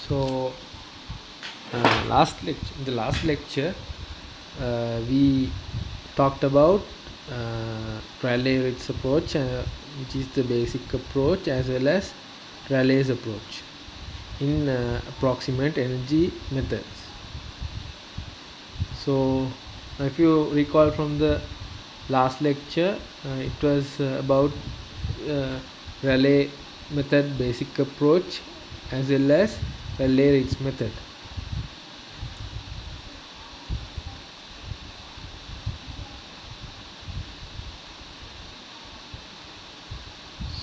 So, in the last lecture, we talked about Rayleigh-Ritz approach, which is the basic approach, as well as Rayleigh's approach in approximate energy methods. So, if you recall from the last lecture, it was about Rayleigh method basic approach as well as Rayleigh-Ritz method.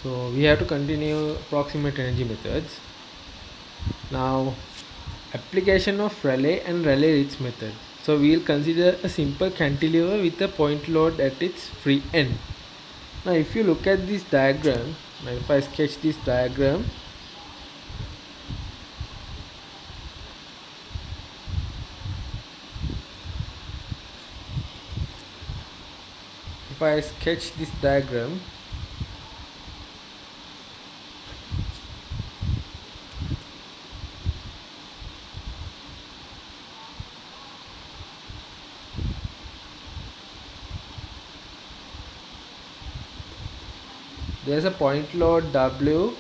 So we have to continue approximate energy methods. Now, application of Rayleigh and Rayleigh-Ritz method. So we will consider a simple cantilever with a point load at its free end. Now if you look at this diagram, now if I sketch this diagram, there is a point load W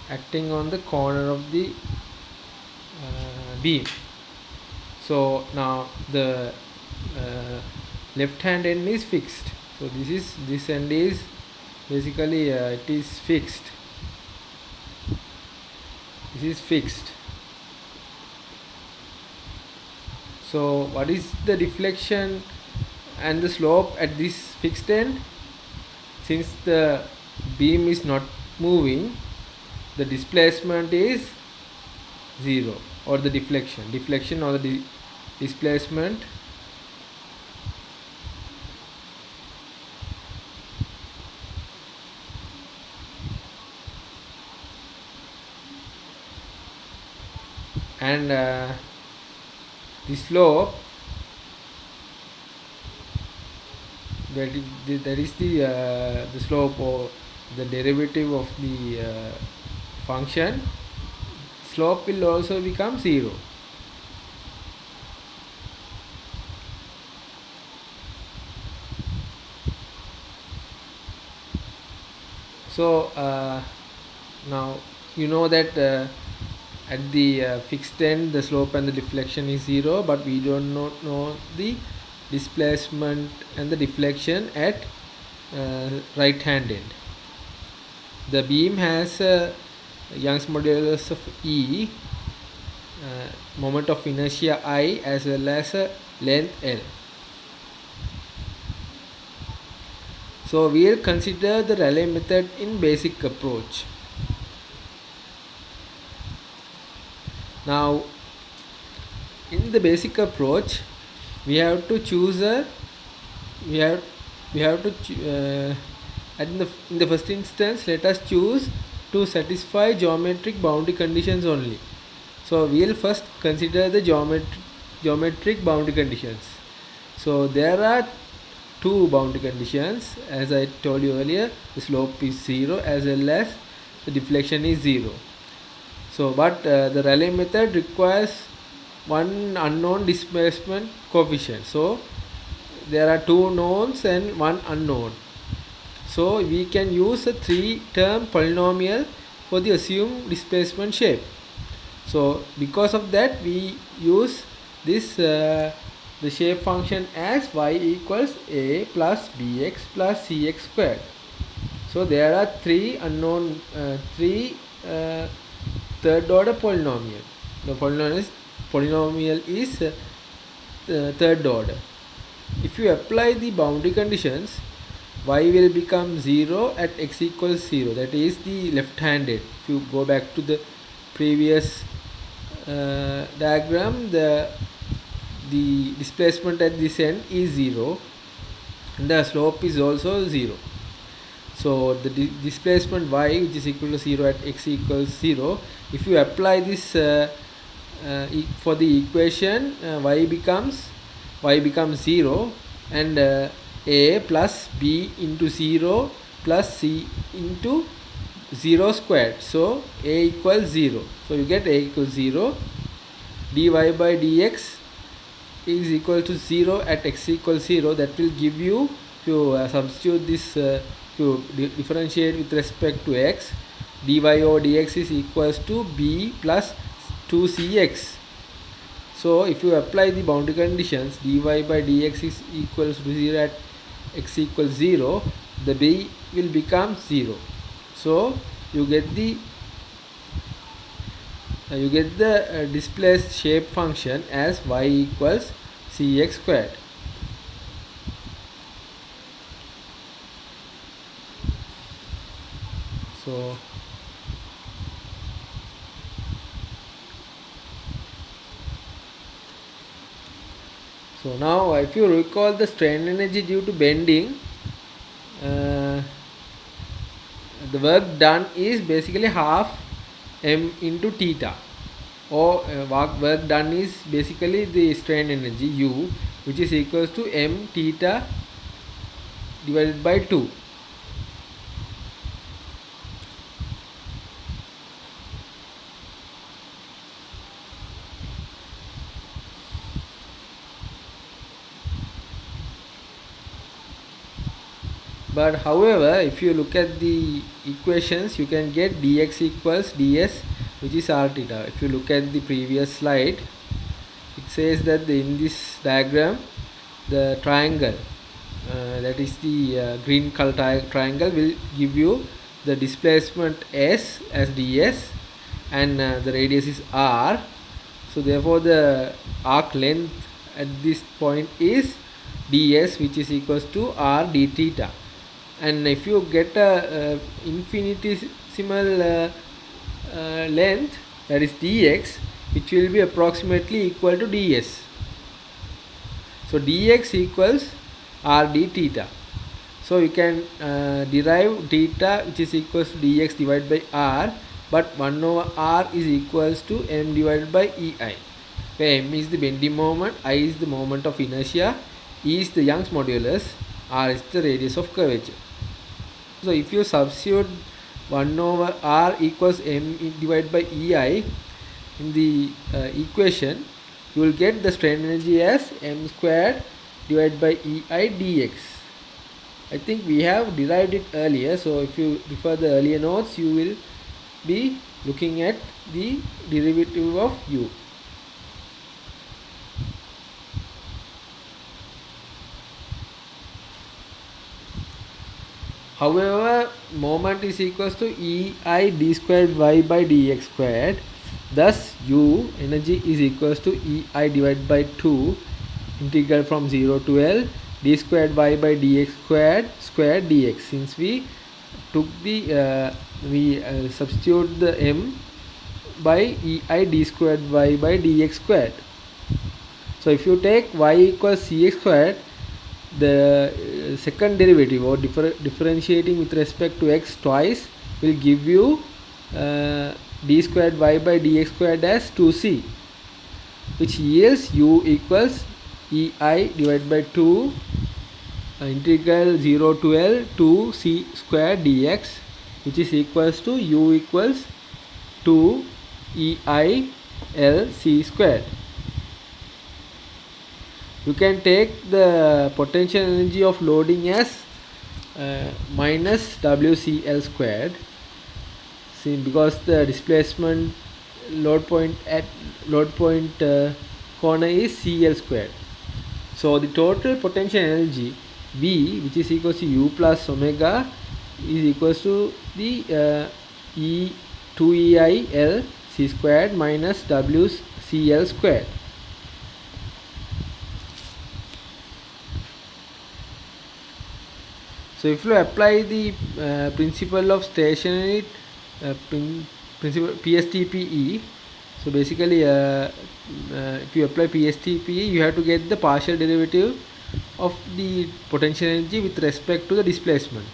acting on the corner of the beam. So now the left hand end is fixed. So this end is basically it is fixed. This is fixed. So what is the deflection and the slope at this fixed end? Since the beam is not moving, the displacement is 0, or the deflection or the displacement and the slope, that is the slope or the derivative of the function. Slope will also become 0. So now you know that at the fixed end the slope and the deflection is 0, but we don't know the displacement and the deflection at right hand end. The beam has a Young's modulus of E, moment of inertia I, as well as a length L. So we will consider the Rayleigh method in basic approach. Now in the basic approach, we have to choose in the first instance, let us choose to satisfy geometric boundary conditions only. So we will first consider the geometric boundary conditions. So there are two boundary conditions, as I told you earlier. The slope is 0 as well as the deflection is 0. So but the Rayleigh method requires one unknown displacement coefficient. So there are two knowns and one unknown. So we can use a 3-term polynomial for the assumed displacement shape. So because of that, we use this the shape function as y equals a plus bx plus cx squared. So there are three unknown, third order polynomial. The polynomial is third order. If you apply the boundary conditions, y will become 0 at x equals 0, that is the left handed. If you go back to the previous diagram, the displacement at this end is 0 and the slope is also 0. So the displacement y, which is equal to 0 at x equals 0, if you apply this for the equation, y becomes 0 and a plus b into 0 plus c into 0 squared, so A equals 0. So you get A equals 0. dy by dx is equal to 0 at x equals 0. That will give you, if you substitute this, if you differentiate with respect to x, dy over dx is equals to b plus 2cx. So if you apply the boundary conditions, dy by dx is equals to 0 at x equals 0, the b will become 0. So you get the displaced shape function as y equals cx squared. So now if you recall the strain energy due to bending, the work done is basically half m into theta, or work done is basically the strain energy U, which is equals to m theta divided by 2. But however, if you look at the equations, you can get dx equals ds, which is r theta. If you look at the previous slide, it says that in this diagram, the triangle, that is the green color triangle, will give you the displacement s as ds, and the radius is r. So therefore the arc length at this point is ds, which is equals to r d theta. And if you get a infinitesimal length, that is dx, which will be approximately equal to ds. So dx equals r d theta. So you can derive theta, which is equals to dx divided by r, but 1 over r is equals to m divided by ei, where m is the bending moment, I is the moment of inertia, E is the Young's modulus, r is the radius of curvature. So if you substitute 1 over r equals m divided by ei in the equation, you will get the strain energy as m squared divided by ei dx. I think we have derived it earlier, so if you refer the earlier notes, you will be looking at the derivative of u. However, moment is equals to ei d squared y by dx squared. Thus, u energy is equals to ei divided by 2 integral from 0 to L d squared y by dx squared dx. Since we took the substitute the m by ei d squared y by dx squared. So if you take y equals cx squared, the second derivative, or differentiating with respect to x twice, will give you d squared y by dx squared as 2c, which yields u equals ei divided by 2 integral 0 to L 2c squared dx, which is equals to u equals 2 ei L c squared. You can take the potential energy of loading as minus WCL squared, because the displacement load point at corner is CL squared. So the total potential energy V, which is equals to U plus omega, is equals to the 2EI L C squared minus WCL squared. So if you apply the principle of stationary principle PSTPE, so basically if you apply PSTPE, you have to get the partial derivative of the potential energy with respect to the displacement,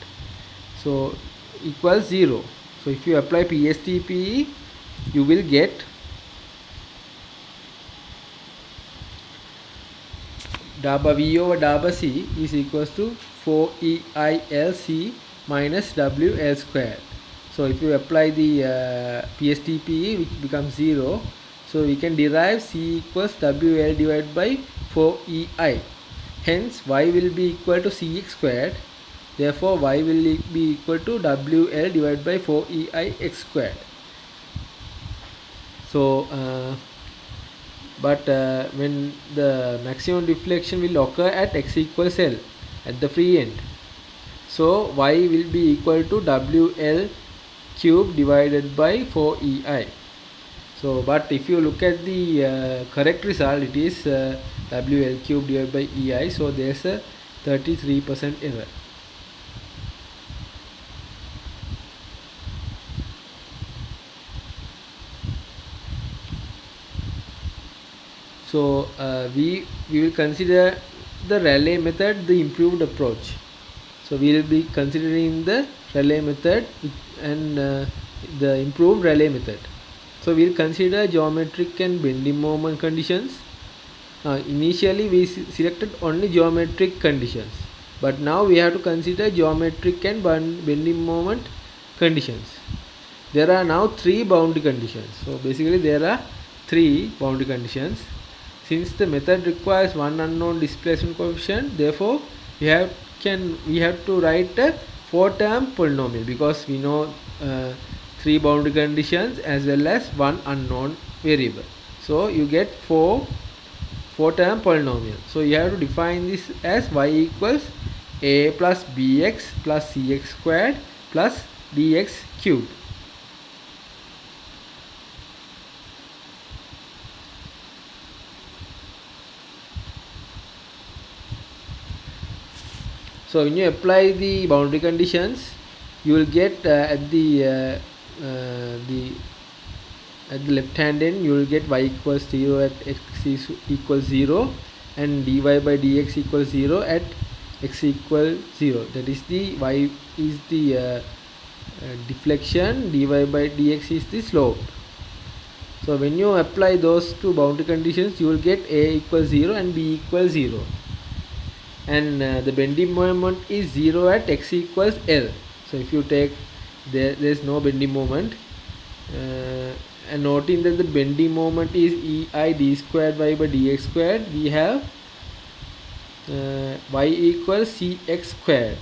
so equals 0. So if you apply PSTPE, you will get delta V over delta C is equals to 4EILC minus WL squared. So if you apply the PSTPE, which becomes 0, so we can derive C equals WL divided by 4EI. Hence y will be equal to Cx squared. Therefore y will be equal to WL divided by 4EI x squared. So when the maximum deflection will occur at x equals L at the free end, so y will be equal to WL cube divided by 4EI. So but if you look at the correct result, it is WL cube divided by EI, so there is a 33% error. So we will consider the Rayleigh method, the improved approach. So we will be considering the Rayleigh method and the improved Rayleigh method. So we will consider geometric and bending moment conditions. Initially we selected only geometric conditions, but now we have to consider geometric and bending moment conditions. There are now 3 boundary conditions. So basically there are 3 boundary conditions. Since the method requires one unknown displacement coefficient, therefore we have to write a 4-term polynomial, because we know 3 boundary conditions as well as 1 unknown variable. So you get 4-term polynomial. So you have to define this as y equals a plus bx plus cx squared plus dx cubed. So when you apply the boundary conditions, you will get at the left hand end, you will get y equals 0 at x equals 0 and dy by dx equals 0 at x equals 0. That is the y is the deflection, dy by dx is the slope. So when you apply those 2 boundary conditions, you will get a equals 0 and b equals 0. And the bending moment is 0 at x equals L. So if you take there is no bending moment, and noting that the bending moment is EI d squared y by dx squared, we have y equals cx squared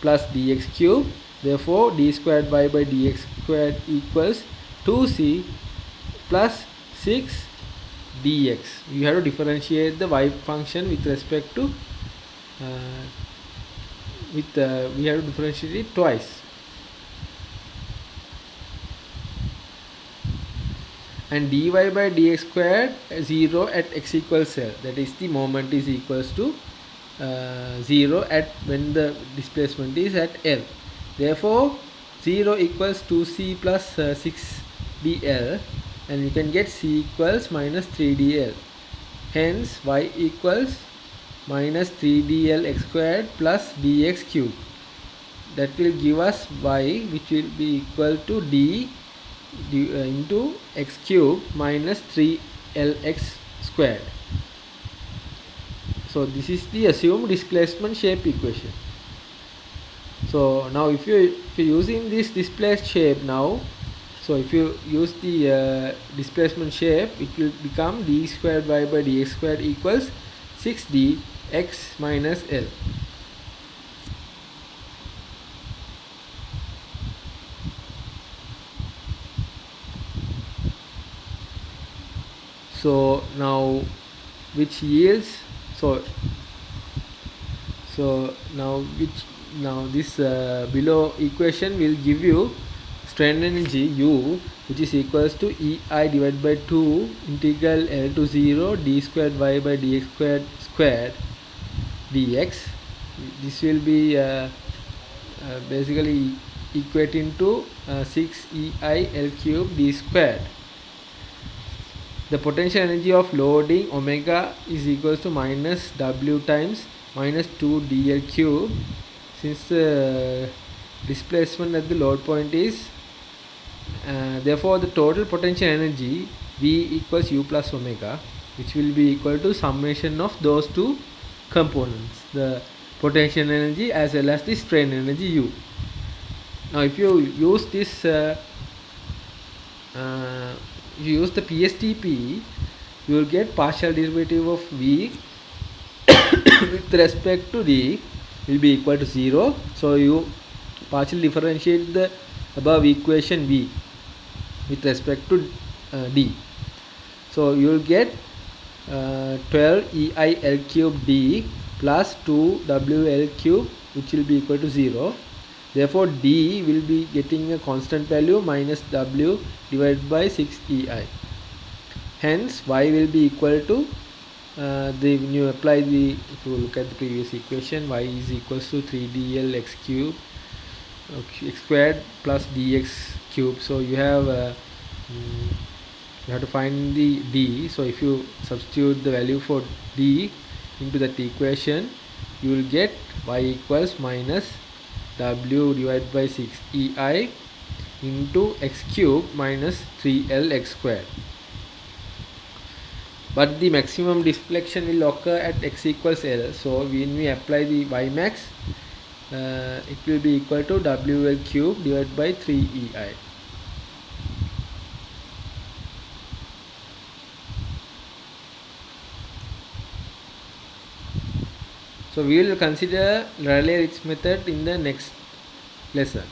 plus dx cube. Therefore d squared y by dx squared equals 2c plus 6 dx. You have to differentiate the y function with respect to we have to differentiate it twice. And dy by dx squared 0 at x equals L, that is the moment is equals to 0 at when the displacement is at L. Therefore 0 equals 2c plus 6 dl, and you can get c equals minus 3 dl. Hence y equals minus 3 dl x squared plus dx cube. That will give us y, which will be equal to d into x cube minus 3 lx squared. So this is the assumed displacement shape equation. So now if you're using this displaced shape now, so if you use the displacement shape, it will become d squared y by dx squared equals 6d x minus L. So now which yields now this below equation will give you strain energy U, which is equals to EI divided by 2 integral L to 0 d squared y by dx squared dx. This will be basically equating to 6 EI L cube d squared. The potential energy of loading omega is equals to minus W times minus 2 dl cube. Since the displacement at the load point is therefore the total potential energy V equals U plus omega, which will be equal to summation of those 2 components, the potential energy as well as the strain energy U. Now if you use this if you use the PSTP, you will get partial derivative of v with respect to d will be equal to 0. So you partially differentiate the above equation v with respect to d. So you will get 12 ei L cube d plus 2 w L cube, which will be equal to 0. Therefore d will be getting a constant value minus w divided by 6 ei. Hence y will be equal to when you apply the, if you look at the previous equation, y is equals to 3dl x cube x squared plus dx cube. So you have to find the d. So if you substitute the value for d into that equation, you will get y equals minus w divided by 6 ei into x cube minus 3l x squared. But the maximum deflection will occur at x equals L. So when we apply the y max, it will be equal to wl cube divided by 3 ei. So we will consider Rayleigh-Ritz method in the next lesson.